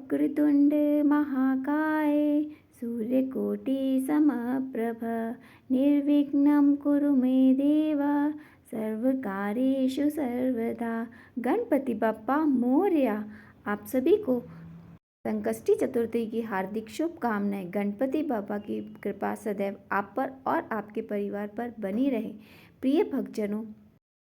वक्रतुंड महाकाय सूर्यकोटि समप्रभ निर्विघ्नं कुरु मे देव सर्वकार्येषु सर्वदा। गणपति बप्पा मोरया। आप सभी को संकष्टी चतुर्थी की हार्दिक शुभकामनाएं। गणपति बाबा की कृपा सदैव आप पर और आपके परिवार पर बनी रहे। प्रिय भक्तजनों,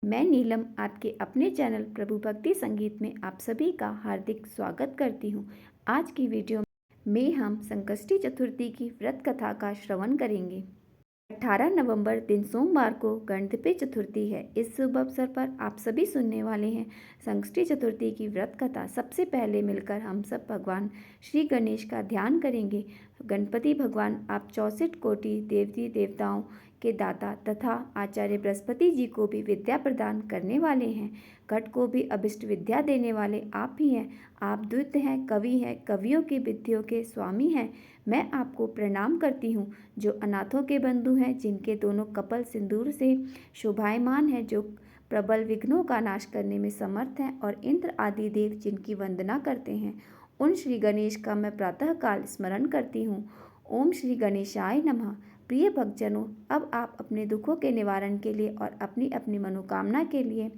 मैं नीलम आपके अपने चैनल प्रभु भक्ति संगीत में आप सभी का हार्दिक स्वागत करती हूं। आज की वीडियो में हम संकष्टी चतुर्थी की व्रत कथा का श्रवण करेंगे। 18 नवंबर दिन सोमवार को गणपति चतुर्थी है। इस शुभ अवसर पर आप सभी सुनने वाले हैं संकष्टी चतुर्थी की व्रत कथा। सबसे पहले मिलकर हम सब भगवान श्री गणेश का ध्यान करेंगे। गणपति भगवान आप 64 कोटि देवी देवताओं के दाता तथा आचार्य बृहस्पति जी को भी विद्या प्रदान करने वाले हैं। घट को भी अभिष्ट विद्या देने वाले आप ही हैं। आप द्वितीय हैं, कवि हैं, कवियों की विद्यों के स्वामी हैं। मैं आपको प्रणाम करती हूँ जो अनाथों के बंधु हैं, जिनके दोनों कपल सिंदूर से शोभायमान है, जो प्रबल विघ्नों का नाश करने में समर्थ हैं और इंद्र आदि देव जिनकी वंदना करते हैं। उन श्री गणेश का मैं प्रातःकाल स्मरण करती हूँ। ओम श्री गणेशाय नमः। प्रिय भक्तजनों, अब आप अपने दुखों के निवारण के लिए और अपनी अपनी मनोकामना के लिए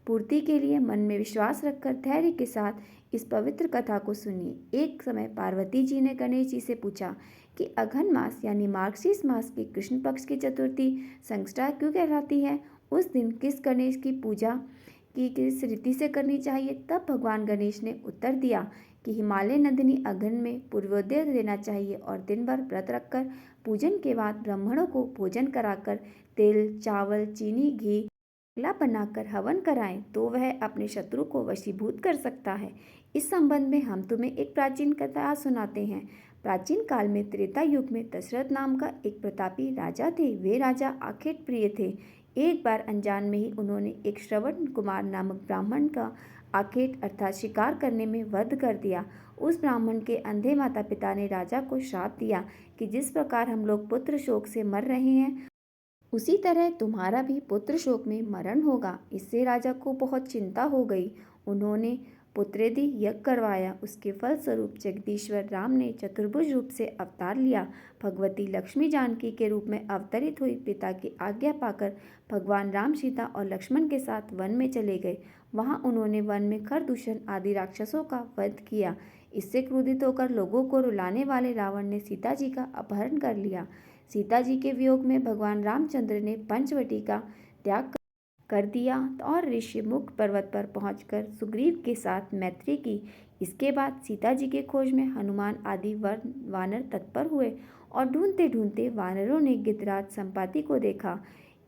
पूर्ति के लिए मन में विश्वास रखकर धैर्य के साथ इस पवित्र कथा को सुनिए। एक समय पार्वती जी ने गणेश जी से पूछा कि अघन मास यानी मार्गशीर्ष मास की कृष्ण पक्ष की चतुर्थी संकष्टा क्यों कहलाती है? उस दिन किस गणेश की पूजा की किस रीति से करनी चाहिए? तब भगवान गणेश ने उत्तर दिया कि हिमालय नंदिनी अघन में पूर्वोदय देना चाहिए और दिन भर व्रत रखकर पूजन के बाद ब्राह्मणों को भोजन कराकर तेल, चावल, चीनी, घी ला बनाकर हवन कराएं तो वह अपने शत्रु को वशीभूत कर सकता है। इस संबंध में हम तुम्हें एक प्राचीन कथा सुनाते हैं। प्राचीन काल में त्रेता युग में दशरथ नाम का एक प्रतापी राजा थे। वे राजा आखेट प्रिय थे। एक बार अनजान में ही उन्होंने एक श्रवण कुमार नामक ब्राह्मण का आखेट अर्थात शिकार करने में वध कर दिया। उस ब्राह्मण के अंधे माता पिता ने राजा को श्राप दिया कि जिस प्रकार हम लोग पुत्र शोक से मर रहे हैं, उसी तरह तुम्हारा भी पुत्र शोक में मरण होगा। इससे राजा को बहुत चिंता हो गई। उन्होंने पुत्रेदि यज्ञ करवाया। उसके फलस्वरूप जगदीश्वर राम ने चतुर्भुज रूप से अवतार लिया। भगवती लक्ष्मी जानकी के रूप में अवतरित हुई। पिता की आज्ञा पाकर भगवान राम सीता और लक्ष्मण के साथ वन में चले गए। वहां उन्होंने वन में खरदूषण आदि राक्षसों का वध किया। इससे क्रोधित होकर लोगों को रुलाने वाले रावण ने सीता जी का अपहरण कर लिया। सीता जी के वियोग में भगवान रामचंद्र ने पंचवटी का त्याग कर दिया और ऋषिमुख पर्वत पर पहुंचकर सुग्रीव के साथ मैत्री की। इसके बाद सीता जी के खोज में हनुमान आदि वानर तत्पर हुए और ढूंढते ढूंढते वानरों ने गिद्धराज संपाति को देखा।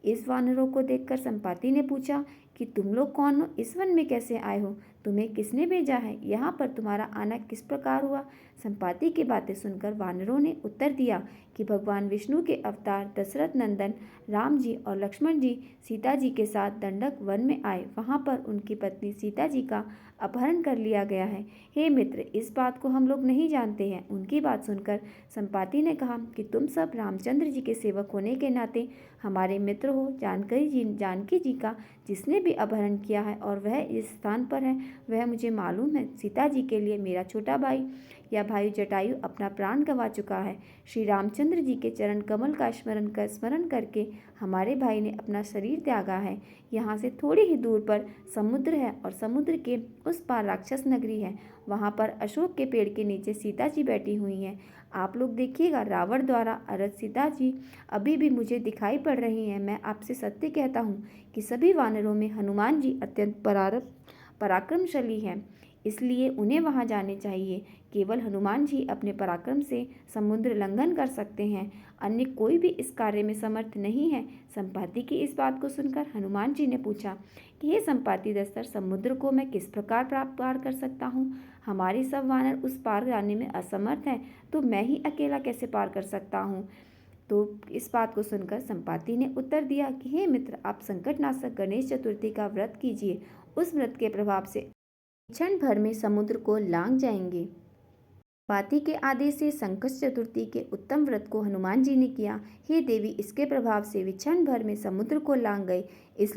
इस वानरों को देखकर संपाति ने पूछा कि तुम लोग कौन हो? इस वन में कैसे आए हो? तुम्हें किसने भेजा है? यहाँ पर तुम्हारा आना किस प्रकार हुआ? संपाति की बातें सुनकर वानरों ने उत्तर दिया कि भगवान विष्णु के अवतार दशरथ नंदन राम जी और लक्ष्मण जी सीता जी के साथ दंडक वन में आए। वहाँ पर उनकी पत्नी सीता जी का अपहरण कर लिया गया है। हे मित्र, इस बात को हम लोग नहीं जानते हैं। उनकी बात सुनकर संपाति ने कहा कि तुम सब रामचंद्र जी के सेवक होने के नाते हमारे मित्र हो। जानकी जी का जिसने भी अपहरण किया है और वह इस स्थान पर है, वह मुझे मालूम है। सीता जी के लिए मेरा छोटा भाई या भाई जटायु अपना प्राण गंवा चुका है। श्री रामचंद्र जी के चरण कमल का स्मरण करके हमारे भाई ने अपना शरीर त्यागा है। यहाँ से थोड़ी ही दूर पर समुद्र है और समुद्र के उस पार राक्षस नगरी है। वहाँ पर अशोक के पेड़ के नीचे सीता जी बैठी हुई हैं। आप लोग देखिएगा, रावण द्वारा अरथ सीता जी अभी भी मुझे दिखाई पड़ रही हैं। मैं आपसे सत्य कहता हूँ कि सभी वानरों में हनुमान जी अत्यंत पराक्रमशाली हैं, इसलिए उन्हें वहां जाने चाहिए। केवल हनुमान जी अपने पराक्रम से समुद्र लंघन कर सकते हैं, अन्य कोई भी इस कार्य में समर्थ नहीं है। संपाति की इस बात को सुनकर हनुमान जी ने पूछा कि हे संपाति दस्तर, समुद्र को मैं किस प्रकार पार कर सकता हूँ? हमारे सब वानर उस पार जाने में असमर्थ हैं, तो मैं ही अकेला कैसे पार कर सकता हूँ? तो इस बात को सुनकर संपाति ने उत्तर दिया कि हे मित्र, आप संकटनाशक गणेश चतुर्थी का व्रत कीजिए। उस व्रत के प्रभाव से क्षण भर में समुद्र को लांघ जाएंगे। पाति के आदेश से संकट चतुर्थी के उत्तम व्रत को हनुमान जी ने किया। हे देवी, इसके प्रभाव से वे क्षण भर में समुद्र को लांघ गए। इस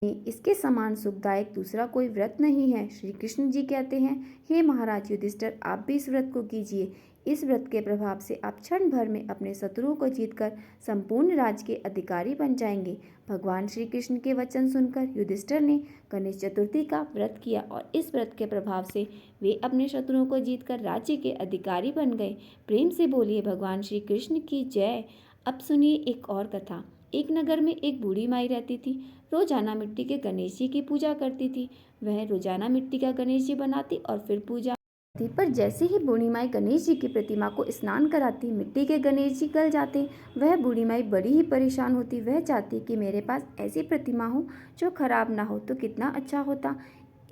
इसके समान सुखदायक दूसरा कोई व्रत नहीं है। श्री कृष्ण जी कहते हैं, हे महाराज युधिष्ठिर, आप भी इस व्रत को कीजिए। इस व्रत के प्रभाव से आप क्षण भर में अपने शत्रुओं को जीतकर संपूर्ण राज्य के अधिकारी बन जाएंगे। भगवान श्री कृष्ण के वचन सुनकर युधिष्ठिर ने गणेश चतुर्थी का व्रत किया और इस व्रत के प्रभाव से वे अपने शत्रुओं को जीतकर राज्य के अधिकारी बन गए। प्रेम से बोलिए भगवान श्री कृष्ण की जय। अब सुनिए एक और कथा। एक नगर में एक बूढ़ी माई रहती थी। रोजाना मिट्टी के गणेश जी की पूजा करती थी। वह रोजाना मिट्टी का गणेश जी बनाती और फिर पूजा करती, पर जैसे ही बूढ़ी माई गणेश जी की प्रतिमा को स्नान कराती, मिट्टी के गणेश जी गल जाते। वह बूढ़ी माई बड़ी ही परेशान होती। वह चाहती कि मेरे पास ऐसी प्रतिमा हो जो खराब ना हो तो कितना अच्छा होता।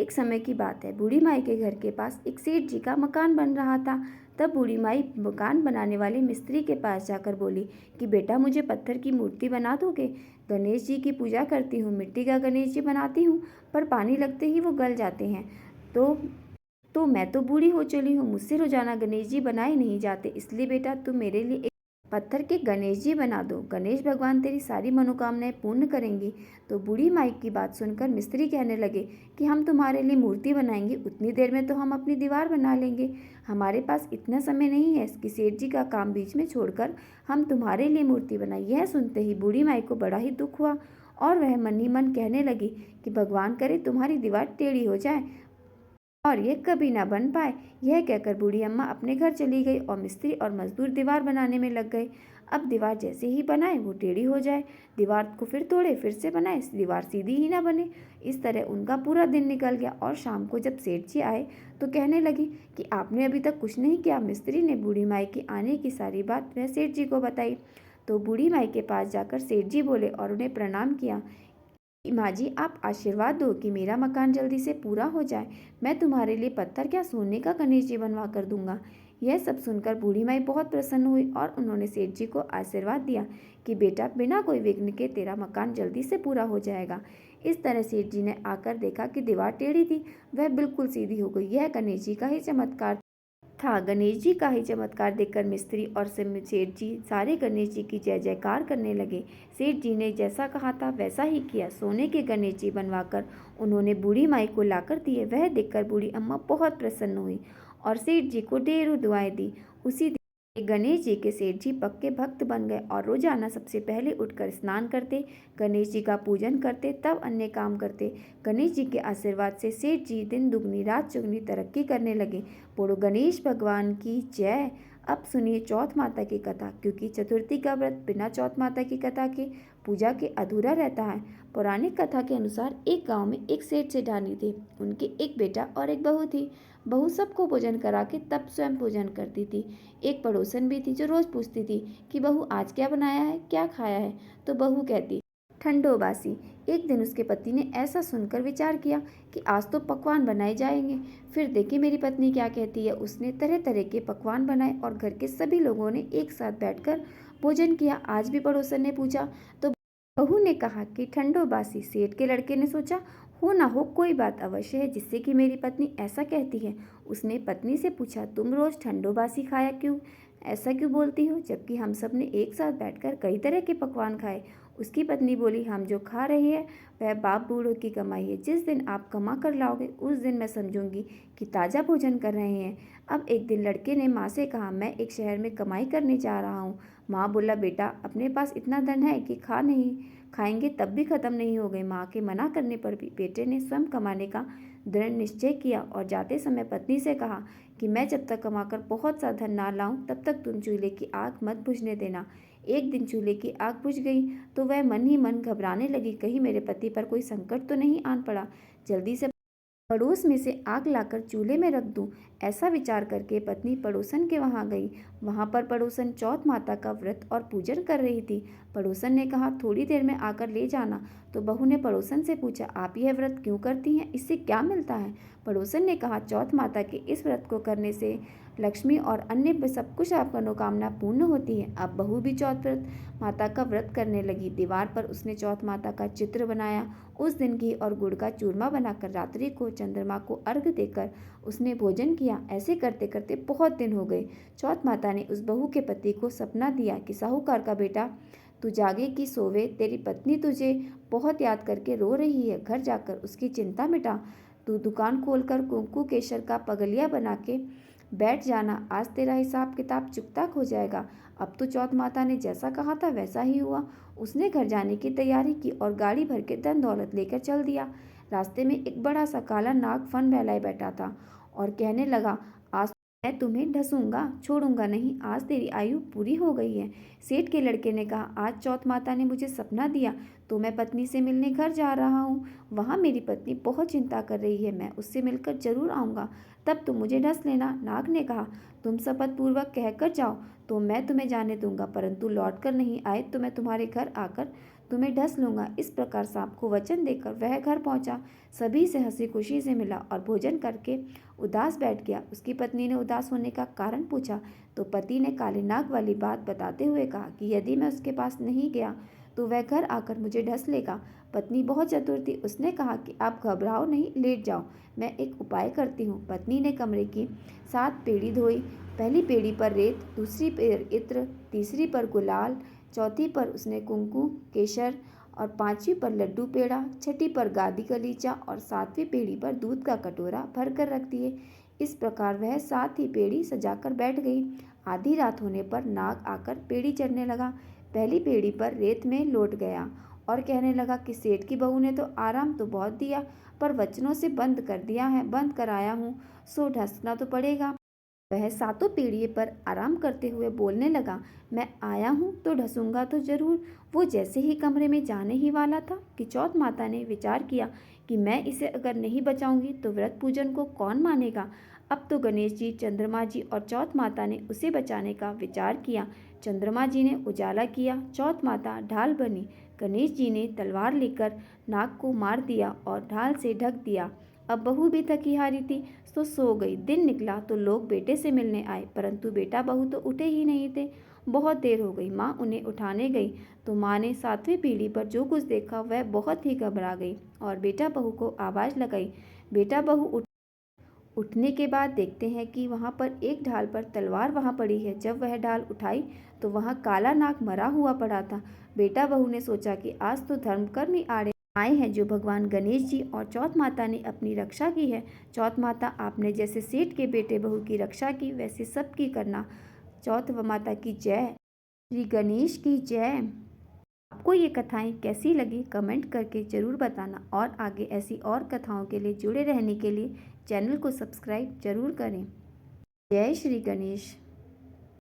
एक समय की बात है, बूढ़ी माई के घर के पास एक सेठ जी का मकान बन रहा था। तब बूढ़ी माई मकान बनाने वाले मिस्त्री के पास जाकर बोली कि बेटा, मुझे पत्थर की मूर्ति बना दोगे? गणेश जी की पूजा करती हूँ, मिट्टी का गणेश जी बनाती हूँ, पर पानी लगते ही वो गल जाते हैं। तो मैं तो बूढ़ी हो चली हूँ, मुझसे रोजाना गणेश जी बनाए नहीं जाते, इसलिए बेटा तुम मेरे लिए एक पत्थर के गणेश जी बना दो। गणेश भगवान तेरी सारी मनोकामनाएं पूर्ण करेंगी। तो बूढ़ी माई की बात सुनकर मिस्त्री कहने लगे कि हम तुम्हारे लिए मूर्ति बनाएंगे, उतनी देर में तो हम अपनी दीवार बना लेंगे। हमारे पास इतना समय नहीं है कि सेठ जी का काम बीच में छोड़कर हम तुम्हारे लिए मूर्ति बनाएं। यह सुनते ही बूढ़ी माई को बड़ा ही दुख हुआ और वह मन ही मन कहने लगी कि भगवान करे तुम्हारी दीवार टेढ़ी हो जाए और ये कभी ना बन पाए। यह कहकर बूढ़ी अम्मा अपने घर चली गई और मिस्त्री और मजदूर दीवार बनाने में लग गए। अब दीवार जैसे ही बनाए वो टेढ़ी हो जाए, दीवार को फिर तोड़े, फिर से बनाए, दीवार सीधी ही ना बने। इस तरह उनका पूरा दिन निकल गया और शाम को जब सेठ जी आए तो कहने लगी कि आपने अभी तक कुछ नहीं किया। मिस्त्री ने बूढ़ी माई के आने की सारी बात वह सेठ जी को बताई। तो बूढ़ी माई के पास जाकर सेठ जी बोले और उन्हें प्रणाम किया। माँ जी, आप आशीर्वाद दो कि मेरा मकान जल्दी से पूरा हो जाए। मैं तुम्हारे लिए पत्थर क्या सोने का गणेश जी बनवा कर दूंगा। यह सब सुनकर बूढ़ी माई बहुत प्रसन्न हुई और उन्होंने सेठ जी को आशीर्वाद दिया कि बेटा, बिना कोई विघ्न के तेरा मकान जल्दी से पूरा हो जाएगा। इस तरह सेठ जी ने आकर देखा कि दीवार टेढ़ी थी, वह बिल्कुल सीधी हो गई। यह गणेश जी का ही चमत्कार था। गणेश जी का ही चमत्कार देखकर मिस्त्री और सेठ जी सारे गणेश जी की जय जयकार करने लगे। सेठ जी ने जैसा कहा था वैसा ही किया। सोने के गणेश जी बनवाकर उन्होंने बूढ़ी माई को लाकर दिए। वह देखकर बूढ़ी अम्मा बहुत प्रसन्न हुई और सेठ जी को ढेरों दुआएं दी। उसी दिन गणेश जी के सेठ जी पक्के भक्त बन गए और रोजाना सबसे पहले उठकर स्नान करते, गणेश जी का पूजन करते, तब अन्य काम करते। गणेश जी के आशीर्वाद से सेठ जी दिन दुगनी रात चौगुनी तरक्की करने लगे। बोलो गणेश भगवान की जय। अब सुनिए चौथ माता की कथा, क्योंकि चतुर्थी का व्रत बिना चौथ माता की कथा के पूजा के अधूरा रहता है। पौराणिक कथा के अनुसार एक गांव में एक सेठ सेठानी थे। उनके एक बेटा और एक बहू थी। बहू सबको भोजन करा के तब स्वयं भोजन करती थी। एक पड़ोसन भी थी जो रोज पूछती थी कि बहू आज क्या बनाया है, क्या खाया है। तो बहू कहती ठंडो बासी। एक दिन उसके पति ने ऐसा सुनकर विचार किया कि आज तो पकवान बनाए जाएंगे। फिर देखी मेरी पत्नी क्या कहती है। उसने तरह तरह के पकवान बनाए और घर के सभी लोगों ने एक साथ बैठकर भोजन किया। आज भी पड़ोसन ने पूछा तो बहू ने कहा कि ठंडो बासी। सेठ के लड़के ने सोचा हो ना हो कोई बात अवश्य है जिससे कि मेरी पत्नी ऐसा कहती है। उसने पत्नी से पूछा तुम रोज ठंडो बासी खाया क्यों, ऐसा क्यों बोलती हो, जबकि हम सब ने एक साथ बैठकर कई तरह के पकवान खाए। उसकी पत्नी बोली हम जो खा रहे हैं वह बाप बूढ़ों की कमाई है। जिस दिन आप कमा कर लाओगे उस दिन मैं समझूंगी कि ताज़ा भोजन कर रहे हैं। अब एक दिन लड़के ने माँ से कहा मैं एक शहर में कमाई करने जा रहा हूँ। माँ बोला बेटा अपने पास इतना धन है कि खाएंगे तब भी खत्म नहीं हो गए। माँ के मना करने पर भी बेटे ने स्वयं कमाने का दृढ़ निश्चय किया और जाते समय पत्नी से कहा कि मैं जब तक कमाकर बहुत सा धन ना लाऊं तब तक तुम चूल्हे की आग मत बुझने देना। एक दिन चूल्हे की आग बुझ गई तो वह मन ही मन घबराने लगी, कहीं मेरे पति पर कोई संकट तो नहीं आन पड़ा। जल्दी से पड़ोस में से आग लाकर चूल्हे में रख दूं। ऐसा विचार करके पत्नी पड़ोसन के वहां गई। वहां पर पड़ोसन चौथ माता का व्रत और पूजन कर रही थी। पड़ोसन ने कहा थोड़ी देर में आकर ले जाना। तो बहू ने पड़ोसन से पूछा आप यह व्रत क्यों करती हैं, इससे क्या मिलता है। पड़ोसन ने कहा चौथ माता के इस व्रत को करने से लक्ष्मी और अन्य सब कुछ आपका मनोकामना पूर्ण होती है। अब बहू भी चौथ व्रत माता का व्रत करने लगी। दीवार पर उसने चौथ माता का चित्र बनाया। उस दिन घी और गुड़ का चूरमा बनाकर रात्रि को चंद्रमा को अर्घ देकर उसने भोजन किया। ऐसे करते करते बहुत दिन हो गए। चौथ माता ने उस बहू के पति को सपना दिया कि साहूकार का बेटा तू जागे कि सोवे, तेरी पत्नी तुझे बहुत याद करके रो रही है। घर जाकर उसकी चिंता मिटा। तू दुकान खोलकर कुंकू केशर का पगलिया बना के बैठ जाना। आज तेरा हिसाब किताब चुकता हो जाएगा। अब तो चौथ माता ने जैसा कहा था वैसा ही हुआ। उसने घर जाने की तैयारी की और गाड़ी भर के धन दौलत लेकर चल दिया। रास्ते में एक बड़ा सा काला नाग फन फैलाए बैठा था और कहने लगा, आज मैं तुम्हें ढसूंगा, छोड़ूंगा नहीं। आज तेरी आयु पूरी हो गई है। सेठ के लड़के ने कहा, आज चौथ माता ने मुझे सपना दिया तो मैं पत्नी से मिलने घर जा रहा हूँ। वहाँ मेरी पत्नी बहुत चिंता कर रही है। मैं उससे मिलकर जरूर आऊँगा, तब तुम मुझे ढस लेना। नाग ने कहा, तुम शपथ पूर्वक कहकर जाओ तो मैं तुम्हें जाने दूंगा, परंतु लौट कर नहीं आए तो मैं तुम्हारे घर आकर तुम्हें ढस लूंगा। इस प्रकार सांप को वचन देकर वह घर पहुंचा। सभी से हंसी खुशी से मिला और भोजन करके उदास बैठ गया। उसकी पत्नी ने उदास होने का कारण पूछा तो पति ने काले नाग वाली बात बताते हुए कहा कि यदि मैं उसके पास नहीं गया तो वह घर आकर मुझे ढस लेगा। पत्नी बहुत चतुर थी। उसने कहा कि आप घबराओ नहीं, लेट जाओ, मैं एक उपाय करती हूँ। पत्नी ने कमरे की 7 पेड़ी धोई। पहली पेड़ी पर रेत, दूसरी पर इत्र, तीसरी पर गुलाल, चौथी पर उसने कुंकू केशर और 5वीं पर लड्डू पेड़ा, छठी पर गादी गलीचा और 7वीं पेड़ी पर दूध का कटोरा भर कर रख दिए। इस प्रकार वह 7 ही पेड़ी सजाकर बैठ गई। आधी रात होने पर नाग आकर पेड़ी चढ़ने लगा। पहली पेड़ी पर रेत में लौट गया और कहने लगा कि सेठ की बहू ने तो आराम तो बहुत दिया, पर वचनों से बंद कर दिया है, बंद कराया हूँ, सो ढसना तो पड़ेगा। वह 7 पीढ़िए पर आराम करते हुए बोलने लगा, मैं आया हूँ तो ढसूंगा तो जरूर। वो जैसे ही कमरे में जाने ही वाला था कि चौथ माता ने विचार किया कि मैं इसे अगर नहीं बचाऊंगी तो व्रत पूजन को कौन मानेगा। अब तो गणेश जी, चंद्रमा जी और चौथ माता ने उसे बचाने का विचार किया। चंद्रमा जी ने उजाला किया, चौथ माता ढाल बनी। गणेश जी ने तलवार लेकर नाग को मार दिया और ढाल से ढक दिया। अब बहू भी थकी हारी थी तो सो गई। दिन निकला तो लोग बेटे से मिलने आए, परंतु बेटा बहू तो उठे ही नहीं थे। बहुत देर हो गई। माँ उन्हें उठाने गई तो माँ ने 7वीं पीढ़ी पर जो कुछ देखा वह बहुत ही घबरा गई और बेटा बहू को आवाज़ लगाई। बेटा बहू उठने के बाद देखते हैं कि वहाँ पर एक ढाल पर तलवार वहाँ पड़ी है। जब वह ढाल उठाई तो वहाँ काला नाग मरा हुआ पड़ा था। बेटा बहू ने सोचा कि आज तो धर्मकर्म ही आए हैं जो भगवान गणेश जी और चौथ माता ने अपनी रक्षा की है। चौथ माता, आपने जैसे सेठ के बेटे बहू की रक्षा की वैसे सबकी करना। चौथ माता की जय। श्री गणेश की जय। आपको ये कथाएं कैसी लगी कमेंट करके ज़रूर बताना और आगे ऐसी और कथाओं के लिए जुड़े रहने के लिए चैनल को सब्सक्राइब जरूर करें। जय श्री गणेश।